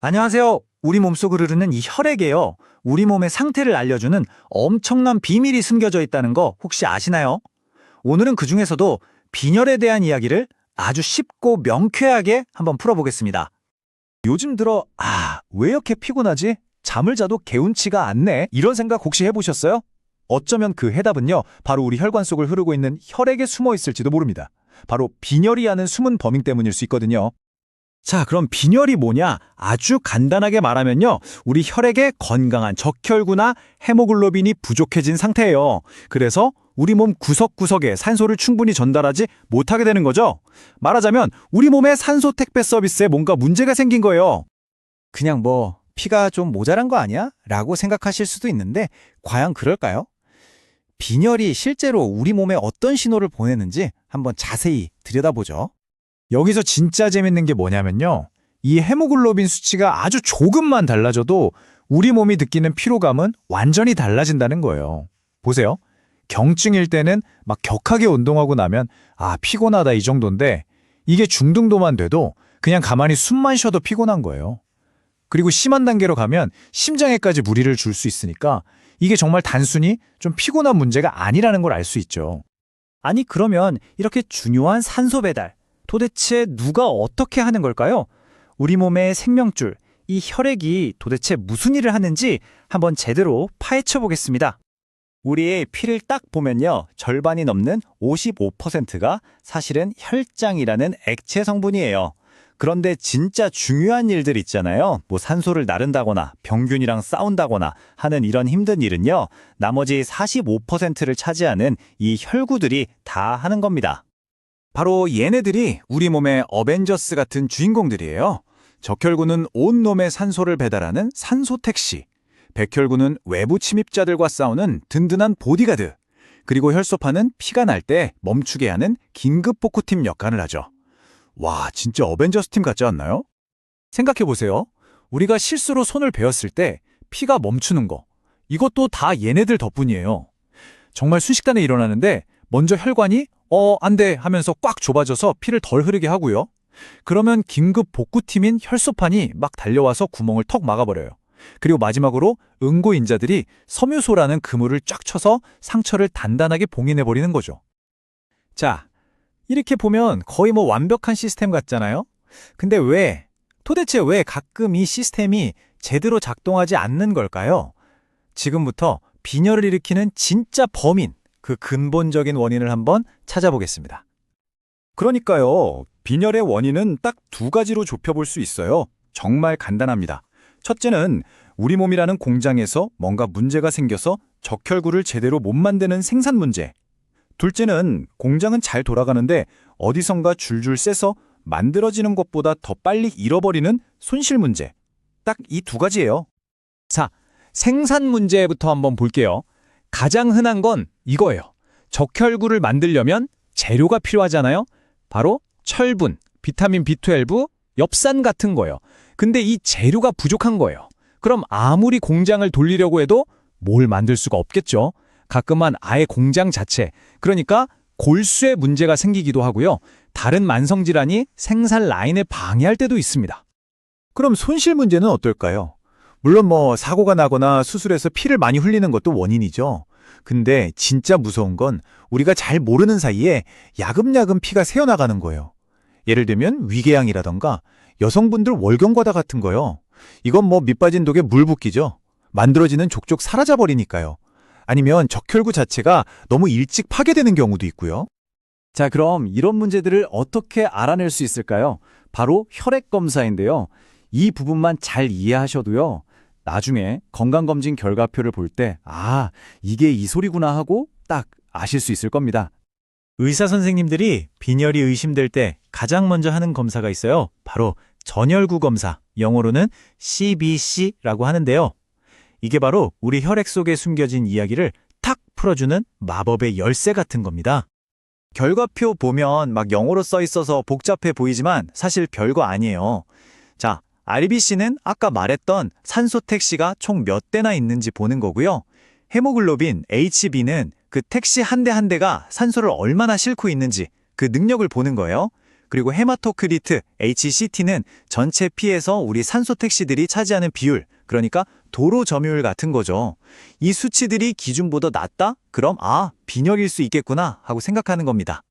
안녕하세요. 우리 몸속을 흐르는 이 혈액에요. 우리 몸의 상태를 알려주는 엄청난 비밀이 숨겨져 있다는 거 혹시 아시나요? 오늘은 그 중에서도 빈혈에 대한 이야기를 아주 쉽고 명쾌하게 한번 풀어보겠습니다. 요즘 들어 왜 이렇게 피곤하지? 잠을 자도 개운치가 않네. 이런 생각 혹시 해보셨어요? 어쩌면 그 해답은요, 바로 우리 혈관 속을 흐르고 있는 혈액에 숨어 있을지도 모릅니다. 바로 빈혈이라는 숨은 범인 때문일 수 있거든요. 자, 그럼 빈혈이 뭐냐? 아주 간단하게 말하면요. 우리 혈액에 건강한 적혈구나 헤모글로빈이 부족해진 상태예요. 그래서 우리 몸 구석구석에 산소를 충분히 전달하지 못하게 되는 거죠. 말하자면 우리 몸의 산소 택배 서비스에 뭔가 문제가 생긴 거예요. 그냥 피가 좀 모자란 거 아니야? 라고 생각하실 수도 있는데 과연 그럴까요? 빈혈이 실제로 우리 몸에 어떤 신호를 보내는지 한번 자세히 들여다보죠. 여기서 진짜 재밌는 게 뭐냐면요. 이 헤모글로빈 수치가 아주 조금만 달라져도 우리 몸이 느끼는 피로감은 완전히 달라진다는 거예요. 보세요. 경증일 때는 막 격하게 운동하고 나면 피곤하다 이 정도인데 이게 중등도만 돼도 그냥 가만히 숨만 쉬어도 피곤한 거예요. 그리고 심한 단계로 가면 심장에까지 무리를 줄 수 있으니까 이게 정말 단순히 좀 피곤한 문제가 아니라는 걸 알 수 있죠. 아니 그러면 이렇게 중요한 산소 배달 도대체 누가 어떻게 하는 걸까요? 우리 몸의 생명줄, 이 혈액이 도대체 무슨 일을 하는지 한번 제대로 파헤쳐 보겠습니다. 우리의 피를 딱 보면요, 절반이 넘는 55%가 사실은 혈장이라는 액체 성분이에요. 그런데 진짜 중요한 일들 있잖아요. 산소를 나른다거나 병균이랑 싸운다거나 하는 이런 힘든 일은요, 나머지 45%를 차지하는 이 혈구들이 다 하는 겁니다. 바로 얘네들이 우리 몸의 어벤져스 같은 주인공들이에요. 적혈구는 온몸에 산소를 배달하는 산소 택시, 백혈구는 외부 침입자들과 싸우는 든든한 보디가드, 그리고 혈소판은 피가 날 때 멈추게 하는 긴급 복구팀 역할을 하죠. 와, 진짜 어벤져스 팀 같지 않나요? 생각해보세요. 우리가 실수로 손을 베었을 때 피가 멈추는 거, 이것도 다 얘네들 덕분이에요. 정말 순식간에 일어나는데 먼저 혈관이 안 돼 하면서 꽉 좁아져서 피를 덜 흐르게 하고요. 그러면 긴급 복구팀인 혈소판이 막 달려와서 구멍을 턱 막아버려요. 그리고 마지막으로 응고인자들이 섬유소라는 그물을 쫙 쳐서 상처를 단단하게 봉인해버리는 거죠. 자, 이렇게 보면 거의 완벽한 시스템 같잖아요? 근데 도대체 왜 가끔 이 시스템이 제대로 작동하지 않는 걸까요? 지금부터 빈혈을 일으키는 진짜 범인, 그 근본적인 원인을 한번 찾아보겠습니다. 그러니까요, 빈혈의 원인은 딱 두 가지로 좁혀볼 수 있어요. 정말 간단합니다. 첫째는 우리 몸이라는 공장에서 뭔가 문제가 생겨서 적혈구를 제대로 못 만드는 생산 문제. 둘째는 공장은 잘 돌아가는데 어디선가 줄줄 새서 만들어지는 것보다 더 빨리 잃어버리는 손실 문제. 딱 이 두 가지예요. 자, 생산 문제부터 한번 볼게요. 가장 흔한 건 이거예요. 적혈구를 만들려면 재료가 필요하잖아요. 바로 철분, 비타민 B12, 엽산 같은 거예요. 근데 이 재료가 부족한 거예요. 그럼 아무리 공장을 돌리려고 해도 뭘 만들 수가 없겠죠. 가끔은 아예 공장 자체, 그러니까 골수에 문제가 생기기도 하고요. 다른 만성질환이 생산 라인을 방해할 때도 있습니다. 그럼 손실 문제는 어떨까요? 물론 사고가 나거나 수술해서 피를 많이 흘리는 것도 원인이죠. 근데 진짜 무서운 건 우리가 잘 모르는 사이에 야금야금 피가 새어나가는 거예요. 예를 들면 위궤양이라던가 여성분들 월경과다 같은 거요. 이건 밑 빠진 독에 물 붓기죠. 만들어지는 족족 사라져버리니까요. 아니면 적혈구 자체가 너무 일찍 파괴되는 경우도 있고요. 자, 그럼 이런 문제들을 어떻게 알아낼 수 있을까요? 바로 혈액 검사인데요. 이 부분만 잘 이해하셔도요. 나중에 건강검진 결과표를 볼 때 이게 이 소리구나 하고 딱 아실 수 있을 겁니다. 의사 선생님들이 빈혈이 의심될 때 가장 먼저 하는 검사가 있어요. 바로 전혈구 검사, 영어로는 CBC라고 하는데요. 이게 바로 우리 혈액 속에 숨겨진 이야기를 탁 풀어주는 마법의 열쇠 같은 겁니다. 결과표 보면 영어로 써 있어서 복잡해 보이지만 사실 별거 아니에요. 자, RBC는 아까 말했던 산소 택시가 총 몇 대나 있는지 보는 거고요. 헤모글로빈 HB는 그 택시 한 대 한 대가 산소를 얼마나 싣고 있는지 그 능력을 보는 거예요. 그리고 헤마토크리트, HCT는 전체 피에서 우리 산소 택시들이 차지하는 비율, 그러니까 도로 점유율 같은 거죠. 이 수치들이 기준보다 낮다? 그럼 빈혈일 수 있겠구나 하고 생각하는 겁니다.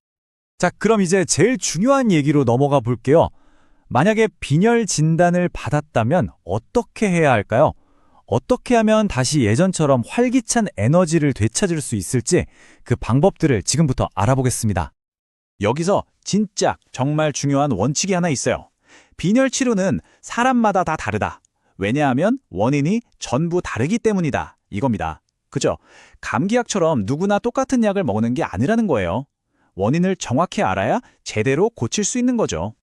자, 그럼 이제 제일 중요한 얘기로 넘어가 볼게요. 만약에 빈혈 진단을 받았다면 어떻게 해야 할까요? 어떻게 하면 다시 예전처럼 활기찬 에너지를 되찾을 수 있을지 그 방법들을 지금부터 알아보겠습니다. 여기서 진짜 정말 중요한 원칙이 하나 있어요. 빈혈 치료는 사람마다 다 다르다. 왜냐하면 원인이 전부 다르기 때문이다. 이겁니다. 그죠? 감기약처럼 누구나 똑같은 약을 먹는 게 아니라는 거예요. 원인을 정확히 알아야 제대로 고칠 수 있는 거죠.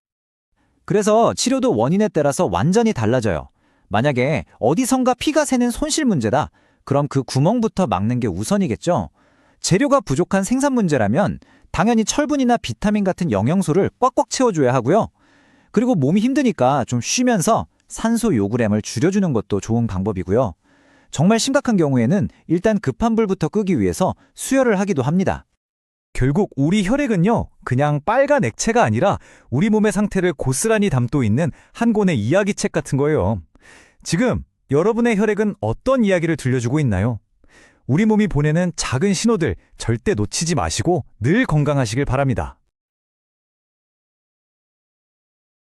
그래서 치료도 원인에 따라서 완전히 달라져요. 만약에 어디선가 피가 새는 손실 문제다. 그럼 그 구멍부터 막는 게 우선이겠죠. 재료가 부족한 생산 문제라면 당연히 철분이나 비타민 같은 영양소를 꽉꽉 채워줘야 하고요. 그리고 몸이 힘드니까 좀 쉬면서 산소 요구량을 줄여주는 것도 좋은 방법이고요. 정말 심각한 경우에는 일단 급한 불부터 끄기 위해서 수혈을 하기도 합니다. 결국 우리 혈액은요, 그냥 빨간 액체가 아니라 우리 몸의 상태를 고스란히 담고 있는 한 권의 이야기책 같은 거예요. 지금 여러분의 혈액은 어떤 이야기를 들려주고 있나요? 우리 몸이 보내는 작은 신호들 절대 놓치지 마시고 늘 건강하시길 바랍니다.